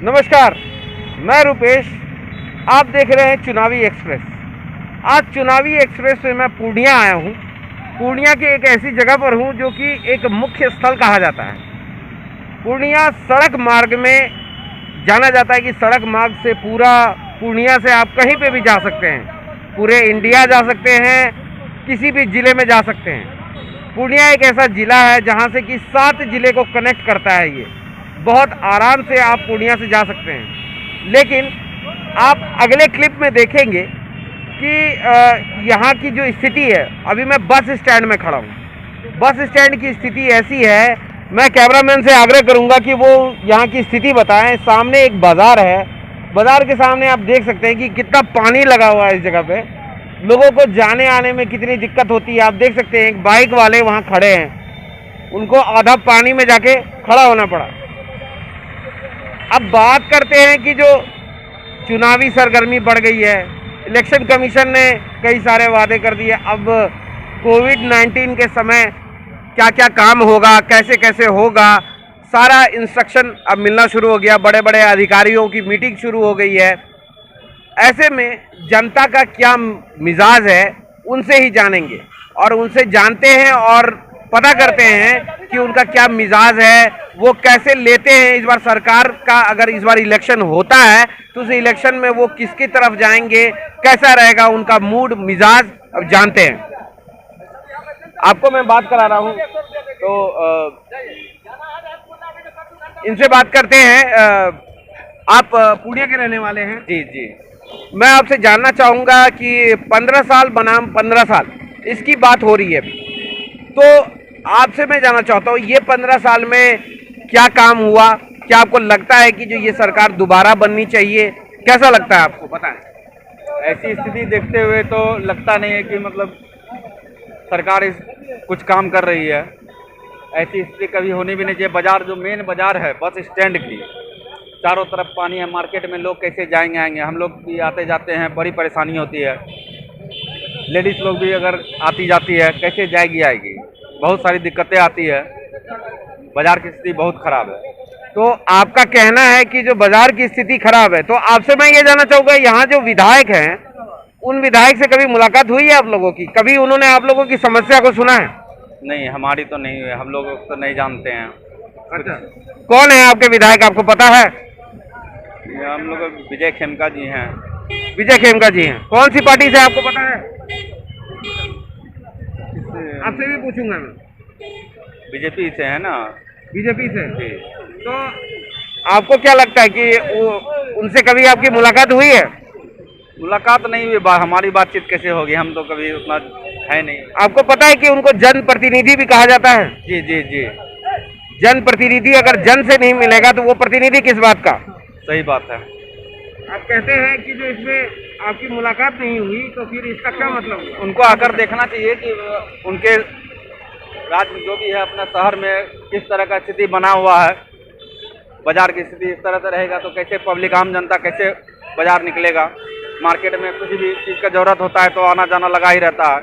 नमस्कार, मैं रुपेश। आप देख रहे हैं चुनावी एक्सप्रेस। आज चुनावी एक्सप्रेस में मैं पूर्णिया आया हूँ। पूर्णिया के एक ऐसी जगह पर हूँ जो कि एक मुख्य स्थल कहा जाता है। पूर्णिया सड़क मार्ग में जाना जाता है कि सड़क मार्ग से पूरा पूर्णिया से आप कहीं पे भी जा सकते हैं, पूरे इंडिया जा सकते हैं, किसी भी ज़िले में जा सकते हैं। पूर्णिया एक ऐसा ज़िला है जहाँ से कि 7 ज़िले को कनेक्ट करता है। ये बहुत आराम से आप पूर्णिया से जा सकते हैं। लेकिन आप अगले क्लिप में देखेंगे कि यहाँ की जो स्थिति है, अभी मैं बस स्टैंड में खड़ा हूँ। बस स्टैंड की स्थिति ऐसी है, मैं कैमरामैन से आग्रह करूँगा कि वो यहाँ की स्थिति बताएं। सामने एक बाज़ार है, बाज़ार के सामने आप देख सकते हैं कि कितना पानी लगा हुआ है इस जगह पे। लोगों को जाने आने में कितनी दिक्कत होती है। आप देख सकते हैं एक बाइक वाले वहाँ खड़े हैं, उनको आधा पानी में जाके खड़ा होना पड़ा। अब बात करते हैं कि जो चुनावी सरगर्मी बढ़ गई है, इलेक्शन कमीशन ने कई सारे वादे कर दिए। अब कोविड-19 के समय क्या क्या काम होगा, कैसे कैसे होगा, सारा इंस्ट्रक्शन अब मिलना शुरू हो गया। बड़े बड़े अधिकारियों की मीटिंग शुरू हो गई है। ऐसे में जनता का क्या मिजाज है उनसे ही जानेंगे, और उनसे जानते हैं और पता करते हैं कि उनका क्या मिजाज है, वो कैसे लेते हैं इस बार सरकार का। अगर इस बार इलेक्शन होता है तो उस इलेक्शन में वो किसकी तरफ जाएंगे, कैसा रहेगा उनका मूड मिजाज, अब जानते हैं। आपको मैं बात करा रहा हूँ तो इनसे बात करते हैं। आप पूर्णिया के रहने वाले हैं? जी जी। मैं आपसे जानना चाहूँगा कि 15 साल बनाम 15 साल इसकी बात हो रही है अभी, तो आपसे मैं जानना चाहता हूँ ये 15 साल में क्या काम हुआ? क्या आपको लगता है कि जो ये सरकार दोबारा बननी चाहिए? कैसा लगता है आपको, बताएं। ऐसी स्थिति देखते हुए तो लगता नहीं है कि मतलब सरकार कुछ काम कर रही है। ऐसी स्थिति कभी होनी भी नहीं चाहिए। बाजार, जो मेन बाजार है बस स्टैंड की, चारों तरफ पानी है। मार्केट में लोग कैसे जाएंगे आएंगे? हम लोग भी आते जाते हैं, बड़ी परेशानी होती है। लेडीज़ लोग भी अगर आती जाती है कैसे जाएगी आएगी? बहुत सारी दिक्कतें आती है। बाजार की स्थिति बहुत खराब है। तो आपका कहना है कि जो बाजार की स्थिति खराब है, तो आपसे मैं ये जानना चाहूँगा, यहाँ जो विधायक हैं उन विधायक से कभी मुलाकात हुई है आप लोगों की? कभी उन्होंने आप लोगों की समस्या को सुना है? नहीं, हमारी तो नहीं हुई, हम लोग तो नहीं जानते हैं। अच्छा, कौन है आपके विधायक, आपको पता है? हम लोग विजय खेमका जी हैं। विजय खेमका जी हैं। कौन सी पार्टी से, आपको पता है? आपसे भी पूछूंगा मैं। बीजेपी से है ना? बीजेपी से जी। तो आपको क्या लगता है कि उनसे कभी आपकी मुलाकात हुई है? मुलाकात नहीं हुई, हमारी बातचीत कैसे होगी? हम तो कभी उतना है नहीं। आपको पता है कि उनको जन प्रतिनिधि भी कहा जाता है? जी जी जी। जन प्रतिनिधि अगर जन से नहीं मिलेगा तो वो प्रतिनिधि किस बात का? सही बात है। आप कहते हैं कि जो इसमें आपकी मुलाकात नहीं हुई तो फिर इसका क्या मतलब हुआ? उनको आकर देखना चाहिए कि उनके राज्य में जो भी है अपना शहर में किस तरह का स्थिति बना हुआ है। बाजार की स्थिति इस तरह से रहेगा तो कैसे पब्लिक, आम जनता कैसे बाजार निकलेगा? मार्केट में कुछ भी चीज़ का जरूरत होता है तो आना जाना लगा ही रहता है।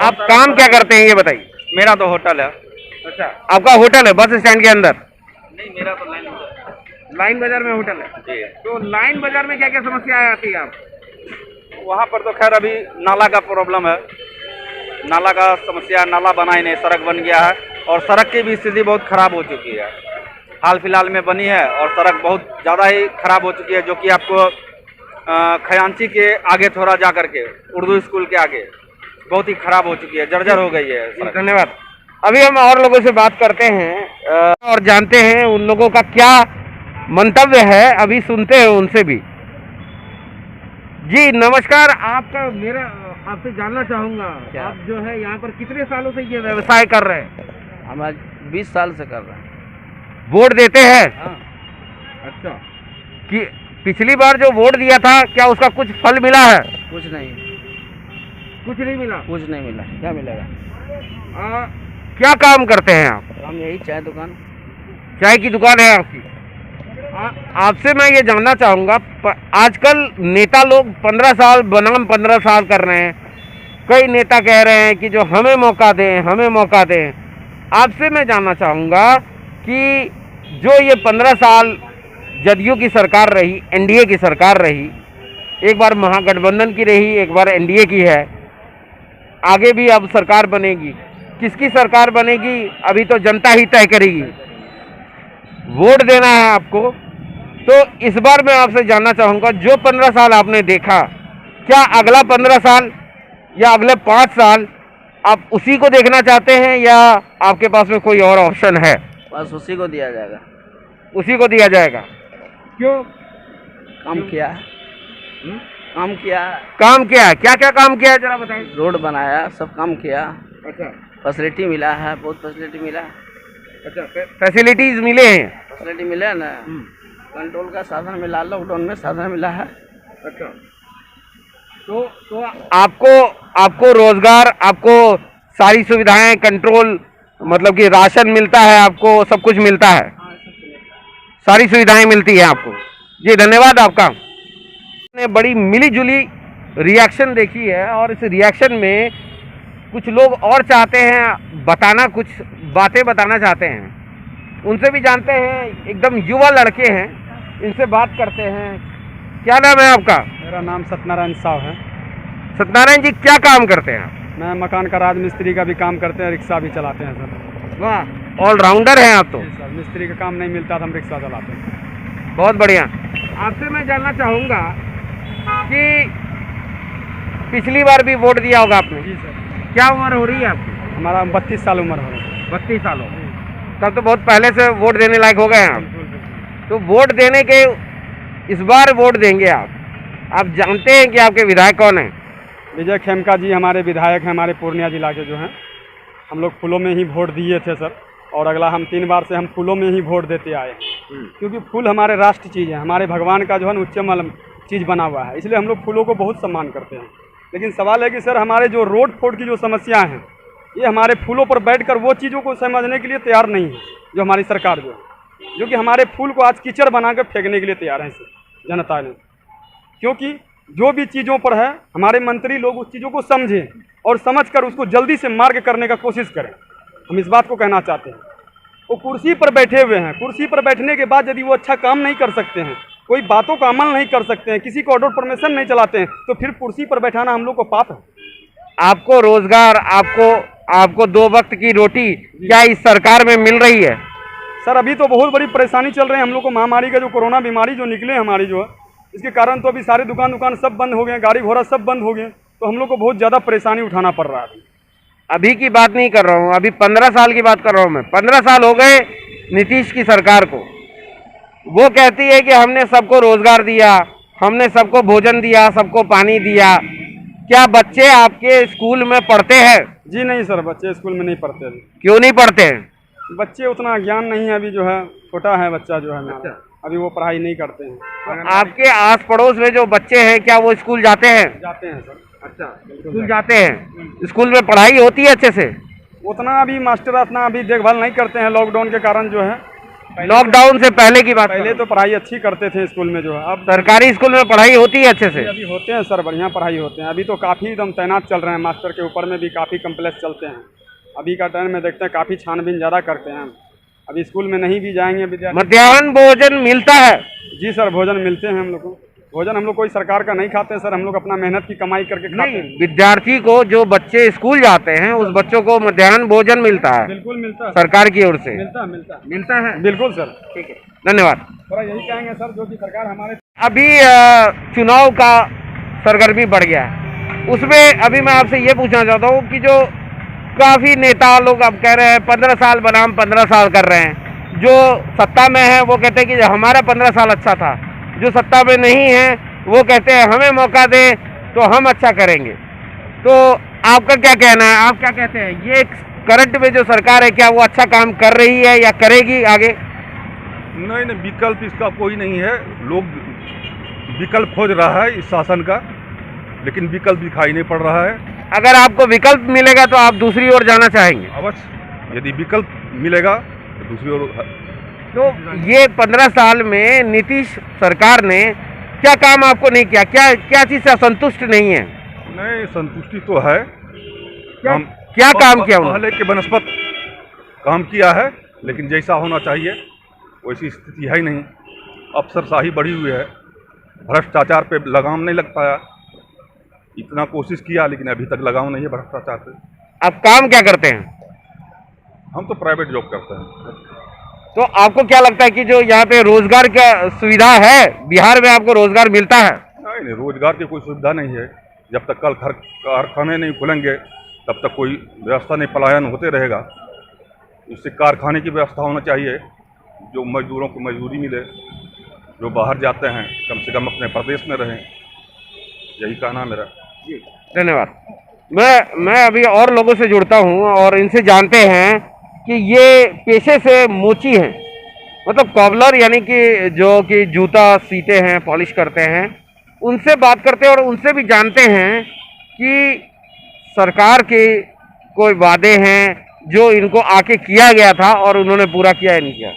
आप काम क्या करते हैं ये बताइए? मेरा तो होटल है। अच्छा, आपका होटल है बस स्टैंड के अंदर? नहीं, मेरा तो लाइन बाजार में होटल है। जी। तो लाइन बाजार में क्या क्या समस्याएं आती है आप? वहाँ पर तो खैर अभी नाला का प्रॉब्लम है। नाला का समस्या, नाला बना ही नहीं, सड़क बन गया है और सड़क की भी स्थिति बहुत खराब हो चुकी है। हाल फिलहाल में बनी है और सड़क बहुत ज़्यादा ही खराब हो चुकी है, जो कि आपको खजांची के आगे थोड़ा जा करके, उर्दू स्कूल के आगे बहुत ही खराब हो चुकी है, जर्जर हो गई है। धन्यवाद। अभी हम और लोगों से बात करते हैं और जानते हैं उन लोगों का क्या मंतव्य है। अभी सुनते हैं उनसे भी। जी नमस्कार। आपका, मेरा आपसे जानना चाहूँगा, आप जो है यहाँ पर कितने सालों से ये व्यवसाय कर रहे हैं? हम आज 20 साल से कर रहे हैं। वोट देते हैं? हाँ। अच्छा, कि पिछली बार जो वोट दिया था क्या उसका कुछ फल मिला है? कुछ नहीं, कुछ नहीं मिला। कुछ नहीं मिला। क्या मिलेगा? क्या काम करते हैं आप? हम यही चाय दुकान। चाय की दुकान है आपकी? आपसे मैं ये जानना चाहूँगा, आजकल नेता लोग 15 साल बनाम 15 साल कर रहे हैं। कई नेता कह रहे हैं कि जो हमें मौका दें, हमें मौका दें। आपसे मैं जानना चाहूँगा कि जो ये 15 साल जदयू की सरकार रही, एनडीए की सरकार रही, एक बार महागठबंधन की रही, एक बार एनडीए की है, आगे भी अब सरकार बनेगी। किसकी सरकार बनेगी अभी तो जनता ही तय करेगी। वोट देना है आपको। तो इस बार मैं आपसे जानना चाहूँगा, जो 15 साल आपने देखा, क्या अगला 15 साल या अगले 5 साल आप उसी को देखना चाहते हैं या आपके पास में कोई और ऑप्शन है? बस उसी को दिया जाएगा। उसी को दिया जाएगा। क्यों? काम किया है, काम किया है, काम क्या है? क्या क्या काम किया है जरा बताइए। रोड बनाया, सब काम किया, अच्छा फैसिलिटी मिला है, बहुत फैसिलिटी मिला है। अच्छा, फैसिलिटीज मिले हैं। फैसिलिटी मिला ना, कंट्रोल का साधन मिला, लॉकडाउन में साधन मिला है। अच्छा, तो आपको रोजगार, आपको सारी सुविधाएं, कंट्रोल, मतलब कि राशन मिलता है, आपको सब कुछ मिलता है, सारी सुविधाएं मिलती है आपको। जी धन्यवाद आपका। ने बड़ी मिली जुली रिएक्शन देखी है और इस रिएक्शन में कुछ लोग और चाहते हैं बताना, कुछ बातें बताना चाहते हैं। उनसे भी जानते हैं, एकदम युवा लड़के हैं, इनसे बात करते हैं। क्या नाम है आपका? मेरा नाम सत्यनारायण साहु है। सत्यनारायण जी, क्या काम करते हैं आप? मैं मकान का राजमिस्त्री का भी काम करते हैं, रिक्शा भी चलाते हैं सर। वाह, ऑलराउंडर हैं आप तो। जी सर, मिस्त्री का काम नहीं मिलता तो हम रिक्शा चलाते हैं। बहुत बढ़िया। आपसे मैं जानना चाहूँगा कि पिछली बार भी वोट दिया होगा आपने। जी सर। क्या उम्र हो रही है आपकी? हमारा 32 साल उम्र हो रहा है। 32 साल हो गए। तब तो बहुत पहले से वोट देने लायक हो गए हैं आप। तो वोट देने के, इस बार वोट देंगे आप जानते हैं कि आपके विधायक कौन हैं? विजय खेमका जी हमारे विधायक हैं, हमारे पूर्णिया जिला के जो हैं। हम लोग फूलों में ही वोट दिए थे सर, और अगला हम 3 बार से हम फूलों में ही वोट देते आए, क्योंकि फूल हमारे राष्ट्र चीज़ है, हमारे भगवान का जो है उच्चतम चीज़ बना हुआ है, इसलिए हम लोग फूलों को बहुत सम्मान करते हैं। लेकिन सवाल है कि सर हमारे जो रोड फोड की जो समस्या हैं, ये हमारे फूलों पर बैठकर वो चीज़ों को समझने के लिए तैयार नहीं है, जो हमारी सरकार जो कि हमारे फूल को आज कीचड़ बनाकर फेंकने के लिए तैयार है जनता ने। क्योंकि जो भी चीज़ों पर है, हमारे मंत्री लोग उस चीज़ों को समझें और समझकर उसको जल्दी से मार्ग करने का कोशिश करें। हम इस बात को कहना चाहते हैं। वो कुर्सी पर बैठे हुए हैं, कुर्सी पर बैठने के बाद यदि वो अच्छा काम नहीं कर सकते हैं, कोई बातों का अमल नहीं कर सकते हैं, किसी को ऑर्डर परमिशन नहीं चलाते हैं, तो फिर कुर्सी पर बैठाना हम लोग को पाप है। आपको रोजगार, आपको 2 वक्त की रोटी क्या इस सरकार में मिल रही है? सर अभी तो बहुत बड़ी परेशानी चल रही है हम लोग को। महामारी का जो कोरोना बीमारी जो निकले हमारी जो है, इसके कारण तो अभी सारे दुकान सब बंद हो गए, गाड़ी घोड़ा सब बंद हो गए, तो हम लोग को बहुत ज़्यादा परेशानी उठाना पड़ रहा है। अभी की बात नहीं कर रहा हूँ, अभी 15 साल की बात कर रहा हूँ मैं। 15 साल हो गए नीतीश की सरकार को। वो कहती है कि हमने सबको रोजगार दिया, हमने सबको भोजन दिया, सबको पानी दिया। क्या बच्चे आपके स्कूल में पढ़ते हैं? जी नहीं सर, बच्चे स्कूल में नहीं पढ़ते अभी। क्यों नहीं पढ़ते हैं? बच्चे उतना ज्ञान नहीं है अभी, जो है छोटा है बच्चा जो है मेरा, अभी वो पढ़ाई नहीं करते हैं। आपके आस पड़ोस में जो बच्चे हैं, क्या वो स्कूल जाते हैं? जाते हैं सर। अच्छा, स्कूल जाते हैं। स्कूल में पढ़ाई होती है अच्छे से? उतना अभी मास्टर उतना अभी देखभाल नहीं करते हैं, लॉकडाउन के कारण जो है। लॉकडाउन से पहले की बात? पहले तो पढ़ाई अच्छी करते थे स्कूल में जो है। अब सरकारी स्कूल में पढ़ाई होती है अच्छे से? अभी होते हैं सर, बढ़िया पढ़ाई होते हैं। अभी तो काफ़ी एकदम तैनात चल रहे हैं, मास्टर के ऊपर में भी काफ़ी कम्प्लेक्स चलते हैं। अभी का टाइम में देखते हैं काफ़ी छानबीन ज़्यादा करते हैं। अभी स्कूल में नहीं भी जाएंगे विद्यार्थी। मध्याह्न भोजन मिलता है? जी सर, भोजन मिलते हैं हम लोग को। भोजन हम लोग कोई सरकार का नहीं खाते सर, हम लोग अपना मेहनत की कमाई करके खाते हैं। विद्यार्थी को, जो बच्चे स्कूल जाते हैं, उस बच्चों को मध्याह्न भोजन मिलता है? बिल्कुल मिलता है, सरकार की ओर से मिलता है। बिल्कुल सर, ठीक है, धन्यवाद। थोड़ा यही कहेंगे सर, जो कि सरकार हमारे अभी चुनाव का सरगर्मी बढ़ गया है, उसमें अभी मैं आपसे ये पूछना चाहता हूँ कि जो काफ़ी नेता लोग अब कह रहे हैं 15 साल बनाम 15 साल कर रहे हैं। जो सत्ता में है वो कहते हैं कि हमारा 15 साल अच्छा था, जो सत्ता में नहीं है वो कहते हैं हमें मौका दे तो हम अच्छा करेंगे। तो आपका क्या कहना है? आप क्या कहते हैं, ये करंट में जो सरकार है, क्या वो अच्छा काम कर रही है या करेगी आगे? नहीं, विकल्प इसका कोई नहीं है। लोग विकल्प खोज रहा है इस शासन का, लेकिन विकल्प दिखाई नहीं पड़ रहा है। अगर आपको विकल्प मिलेगा तो आप दूसरी ओर जाना चाहेंगे? अवश्य, यदि विकल्प मिलेगा तो दूसरी ओर। तो ये 15 साल में नीतीश सरकार ने क्या काम आपको नहीं किया? क्या चीज़ से असंतुष्ट नहीं है? नहीं, संतुष्टि तो है। क्या काम किया उन्होंने? पहले के बनस्पत काम किया है, लेकिन जैसा होना चाहिए वैसी स्थिति है ही नहीं। अफसरशाही बढ़ी हुई है, भ्रष्टाचार पे लगाम नहीं लग पाया। इतना कोशिश किया लेकिन अभी तक लगाम नहीं है भ्रष्टाचार पे। आप काम क्या करते हैं? हम तो प्राइवेट जॉब करते हैं। तो आपको क्या लगता है कि जो यहाँ पे रोजगार का सुविधा है, बिहार में आपको रोजगार मिलता है? नहीं, रोजगार की कोई सुविधा नहीं है। जब तक कल कारखाने नहीं खुलेंगे तब तक कोई व्यवस्था नहीं, पलायन होते रहेगा। इससे कारखाने की व्यवस्था होना चाहिए, जो मजदूरों को मजदूरी मिले, जो बाहर जाते हैं कम से कम अपने प्रदेश में रहें। यही कहना मेरा। धन्यवाद। मैं अभी और लोगों से जुड़ता हूँ और इनसे जानते हैं कि ये पेशे से मोची हैं, मतलब कॉबलर, यानी कि जो कि जूता सीते हैं, पॉलिश करते हैं। उनसे बात करते हैं और उनसे भी जानते हैं कि सरकार के कोई वादे हैं जो इनको आके किया गया था और उन्होंने पूरा किया या नहीं किया।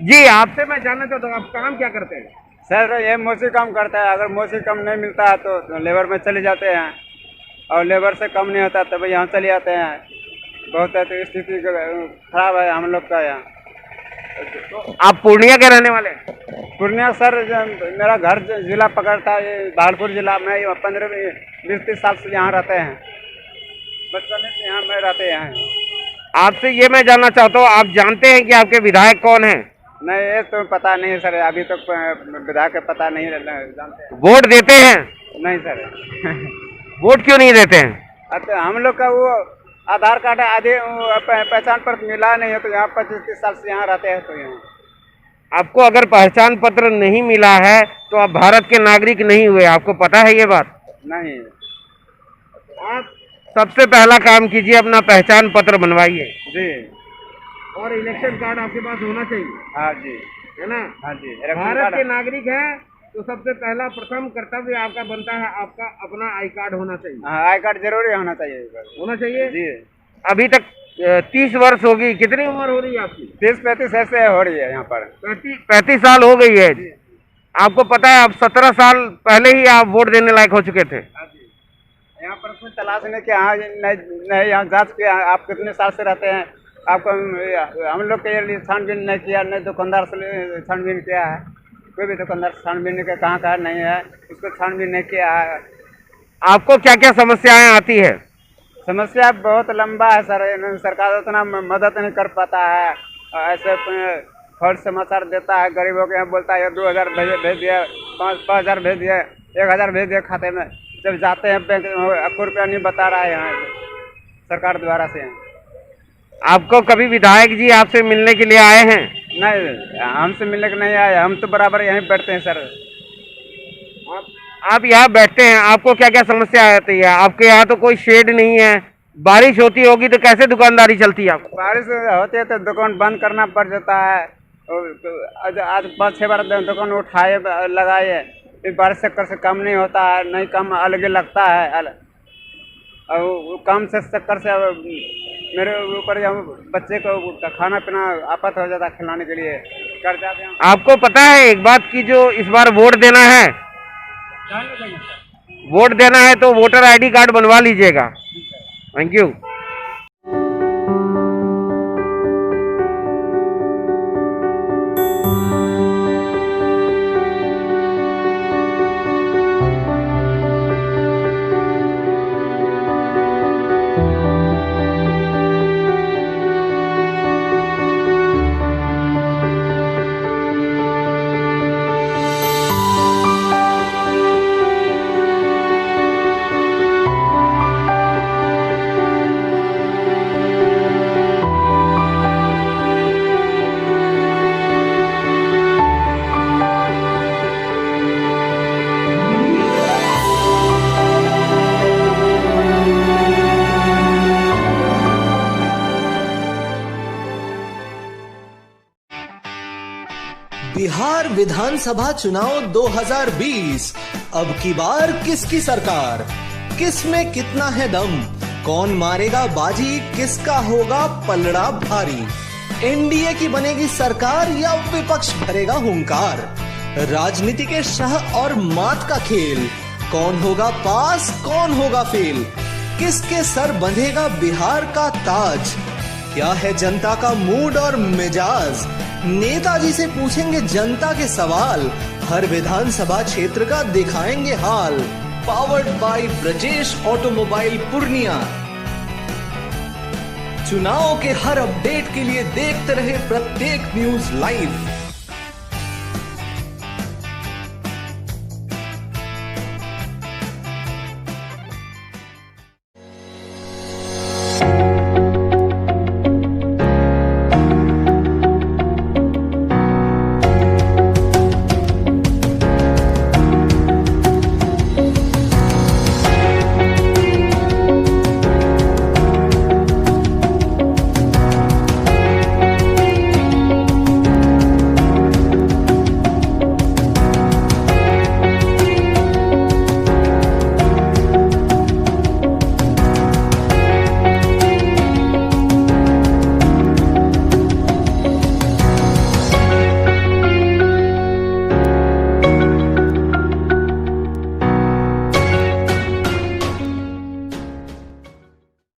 जी, आपसे मैं जानना चाहता हूँ, आप काम क्या करते हैं? सर ये मोसी काम करता है। अगर मोसी कम नहीं मिलता है तो लेबर में चले जाते हैं, और लेबर से कम नहीं होता तब यहाँ चले जाते हैं। बहुत तो स्थिति खराब है हम लोग का यहाँ। तो आप पूर्णिया के रहने वाले हैं? पूर्णिया सर, मेरा घर जिला पकड़ता है ये भागलपुर जिला में। 15-20 साल से यहाँ रहते हैं, बचपन से यहाँ में रहते हैं। आपसे ये मैं जानना चाहता हूँ, आप जानते हैं कि आपके विधायक कौन हैं? नहीं, ये तो पता नहीं है सर, अभी तक विधायक का पता नहीं जानते हैं। वोट देते हैं? नहीं सर। वोट क्यों नहीं देते हैं? अच्छा, हम लोग का वो आधार कार्ड आधे पहचान पत्र मिला नहीं है, तो यहाँ 25-30 साल से यहाँ रहते हैं। तो यहाँ आपको अगर पहचान पत्र नहीं मिला है तो आप भारत के नागरिक नहीं हुए, आपको पता है ये बात? नहीं। आप सबसे पहला काम कीजिए, अपना पहचान पत्र बनवाइए जी। और इलेक्शन कार्ड आपके पास होना चाहिए। हाँ जी, है ना? हाँ जी। भारत के नागरिक हैं तो सबसे पहला प्रथम कर्तव्य आपका बनता है, आपका अपना आई कार्ड होना चाहिए। हाँ, आई कार्ड जरूरी होना चाहिए। होना चाहिए जी। अभी तक 30 वर्ष होगी, कितनी उम्र हो रही है आपकी? 30-35 ऐसे हो रही है यहाँ पर। 35 साल हो गई है। आपको पता है आप 17 साल पहले ही आप वोट देने लायक हो चुके थे। यहाँ पर कुछ तलाश नहीं किया, नहीं यहाँ जांच किया आप कितने साल से रहते हैं। आपको हम लोग के लिए छानबीन नहीं किया, नहीं दुकानदार से छानबीन किया है। कोई भी दुकानदार छानबीन के कहाँ नहीं है, उसको छानबीन नहीं किया है। आपको क्या क्या समस्याएं आती है? समस्या बहुत लंबा है सर, सरकार उतना मदद नहीं कर पाता है। ऐसे फर्ज समाचार देता है, गरीबों के यहाँ बोलता है 2000 भेज दिया, 5,000 भेज दिया, 1000 भेज दिया खाते में। जब जाते हैं बैंक 1 रुपया नहीं बता रहा है यहाँ सरकार द्वारा से। आपको कभी विधायक जी आपसे मिलने के लिए आए हैं? नहीं, हमसे मिलने के नहीं आए, हम तो बराबर यहीं बैठते हैं सर। आप यहाँ बैठते हैं, आपको क्या क्या समस्या आती है? आपके यहाँ तो कोई शेड नहीं है, बारिश होती होगी तो कैसे दुकानदारी चलती है आपको? बारिश होती है तो दुकान बंद करना पड़ जाता है। आज 5-6 बार दुकान उठाए लगाए, फिर बारिश चक्कर से काम नहीं होता है, नहीं काम अलग लगता है। और वो काम से चक्कर से मेरे ऊपर बच्चे को खाना पीना आफत हो जाता है, खिलाने के लिए कर जाते हैं। आपको पता है एक बात की, जो इस बार वोट देना है, वोट देना है तो वोटर आईडी कार्ड बनवा लीजिएगा। Thank you. बिहार विधानसभा चुनाव 2020 अब की बार किसकी सरकार, किस में कितना है दम, कौन मारेगा बाजी, किसका होगा पलड़ा भारी, एनडीए की बनेगी सरकार या विपक्ष भरेगा हुंकार, राजनीति के शह और मात का खेल, कौन होगा पास कौन होगा फेल, किसके सर बंधेगा बिहार का ताज, क्या है जनता का मूड और मिजाज, नेताजी से पूछेंगे जनता के सवाल, हर विधानसभा क्षेत्र का दिखाएंगे हाल। Powered by Brajesh automobile Purnia. चुनाव के हर अपडेट के लिए देखते रहे प्रत्येक न्यूज लाइव।